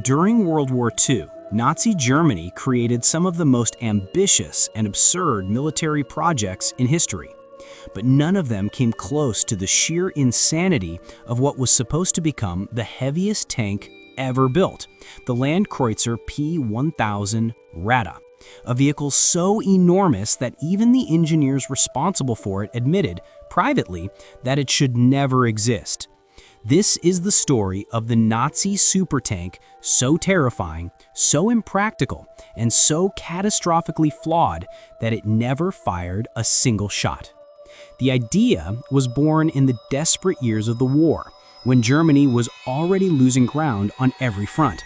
During World War II, Nazi Germany created some of the most ambitious and absurd military projects in history. But none of them came close to the sheer insanity of what was supposed to become the heaviest tank ever built, the Landkreuzer P.1000 Ratte, a vehicle so enormous that even the engineers responsible for it admitted, privately, that it should never exist. This is the story of the Nazi supertank, so terrifying, so impractical, and so catastrophically flawed that it never fired a single shot. The idea was born in the desperate years of the war, when Germany was already losing ground on every front.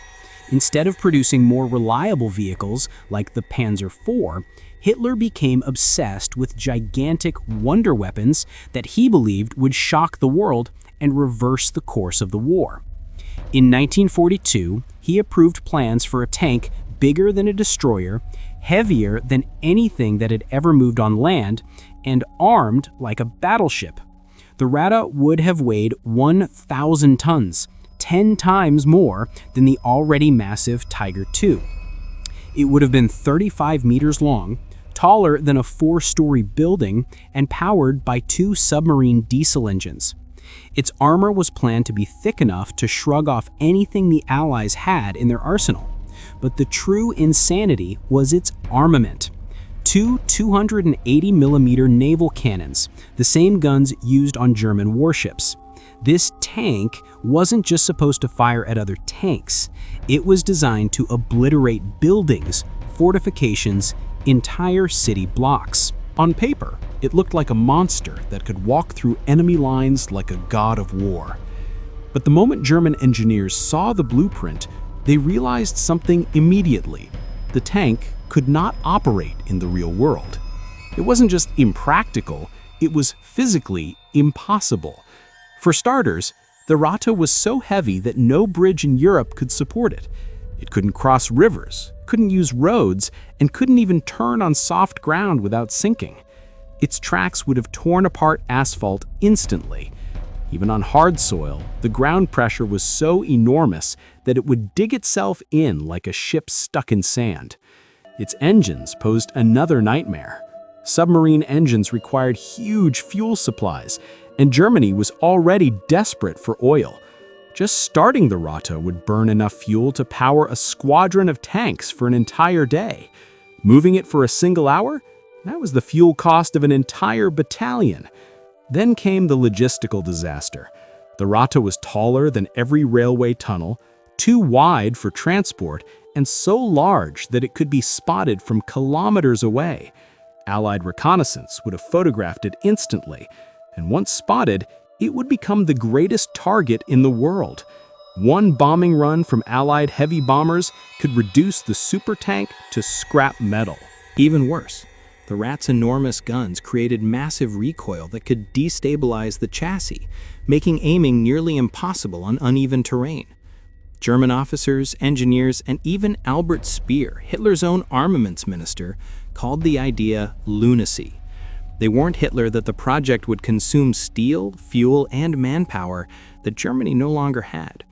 Instead of producing more reliable vehicles like the Panzer IV, Hitler became obsessed with gigantic wonder weapons that he believed would shock the world and reverse the course of the war. In 1942, he approved plans for a tank bigger than a destroyer, heavier than anything that had ever moved on land, and armed like a battleship. The Ratte would have weighed 1,000 tons, 10 times more than the already massive Tiger II. It would have been 35 meters long, taller than a 4-story building, and powered by 2 submarine diesel engines. Its armor was planned to be thick enough to shrug off anything the Allies had in their arsenal. But the true insanity was its armament. 2 280mm naval cannons, the same guns used on German warships. This tank wasn't just supposed to fire at other tanks. It was designed to obliterate buildings, fortifications, entire city blocks. On paper, it looked like a monster that could walk through enemy lines like a god of war. But the moment German engineers saw the blueprint, they realized something immediately. The tank could not operate in the real world. It wasn't just impractical, it was physically impossible. For starters, the Ratte was so heavy that no bridge in Europe could support it. It couldn't cross rivers, couldn't use roads, and couldn't even turn on soft ground without sinking. Its tracks would have torn apart asphalt instantly. Even on hard soil, the ground pressure was so enormous that it would dig itself in like a ship stuck in sand. Its engines posed another nightmare. Submarine engines required huge fuel supplies, and Germany was already desperate for oil. Just starting the Ratte would burn enough fuel to power a squadron of tanks for an entire day. Moving it for a single hour? That was the fuel cost of an entire battalion. Then came the logistical disaster. The Ratte was taller than every railway tunnel, too wide for transport, and so large that it could be spotted from kilometers away. Allied reconnaissance would have photographed it instantly, and once spotted, it would become the greatest target in the world. One bombing run from Allied heavy bombers could reduce the supertank to scrap metal. Even worse, the Ratte's enormous guns created massive recoil that could destabilize the chassis, making aiming nearly impossible on uneven terrain. German officers, engineers, and even Albert Speer, Hitler's own armaments minister, called the idea lunacy. They warned Hitler that the project would consume steel, fuel, and manpower that Germany no longer had.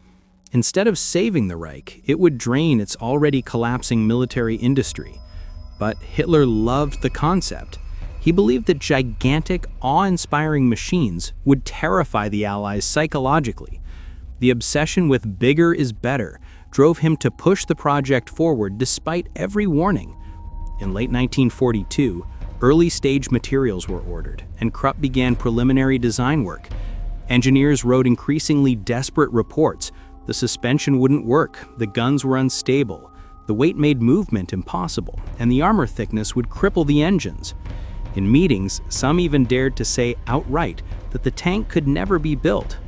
Instead of saving the Reich, it would drain its already collapsing military industry. But Hitler loved the concept. He believed that gigantic, awe-inspiring machines would terrify the Allies psychologically. The obsession with bigger is better drove him to push the project forward despite every warning. In late 1942, early-stage materials were ordered, and Krupp began preliminary design work. Engineers wrote increasingly desperate reports. The suspension wouldn't work, the guns were unstable, the weight made movement impossible, and the armor thickness would cripple the engines. In meetings, some even dared to say outright that the tank could never be built.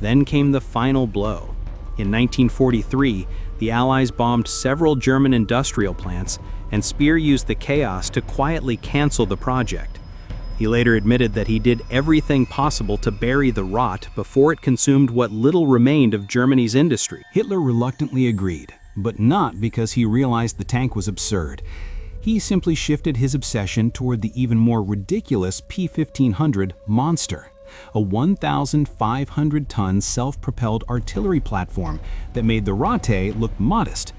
Then came the final blow. In 1943, the Allies bombed several German industrial plants, and Speer used the chaos to quietly cancel the project. He later admitted that he did everything possible to bury the Ratte before it consumed what little remained of Germany's industry. Hitler reluctantly agreed, but not because he realized the tank was absurd. He simply shifted his obsession toward the even more ridiculous P-1500 monster. a 1,500-ton self-propelled artillery platform that made the Ratte look modest.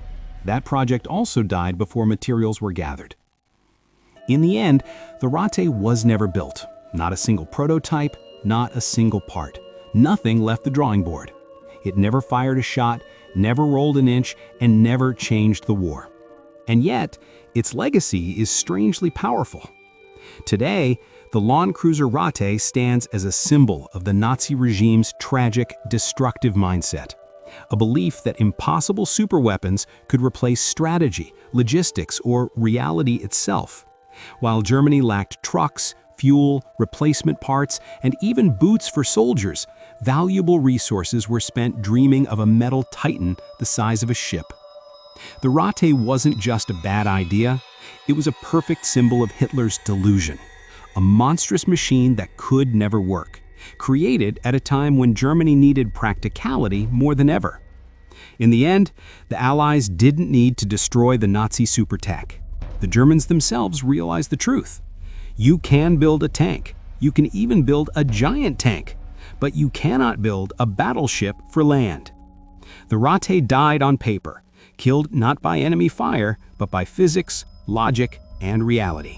That project also died before materials were gathered. In the end, the Ratte was never built. Not a single prototype, not a single part. Nothing left the drawing board. It never fired a shot, never rolled an inch, and never changed the war. And yet, its legacy is strangely powerful. Today, the Landkreuzer Ratte stands as a symbol of the Nazi regime's tragic, destructive mindset. A belief that impossible superweapons could replace strategy, logistics, or reality itself. While Germany lacked trucks, fuel, replacement parts, and even boots for soldiers, valuable resources were spent dreaming of a metal titan the size of a ship. The Ratte wasn't just a bad idea, it was a perfect symbol of Hitler's delusion. A monstrous machine that could never work, created at a time when Germany needed practicality more than ever. In the end, the Allies didn't need to destroy the Nazi super tech. The Germans themselves realized the truth. You can build a tank, you can even build a giant tank, but you cannot build a battleship for land. The Ratte died on paper, killed not by enemy fire, but by physics, logic, and reality.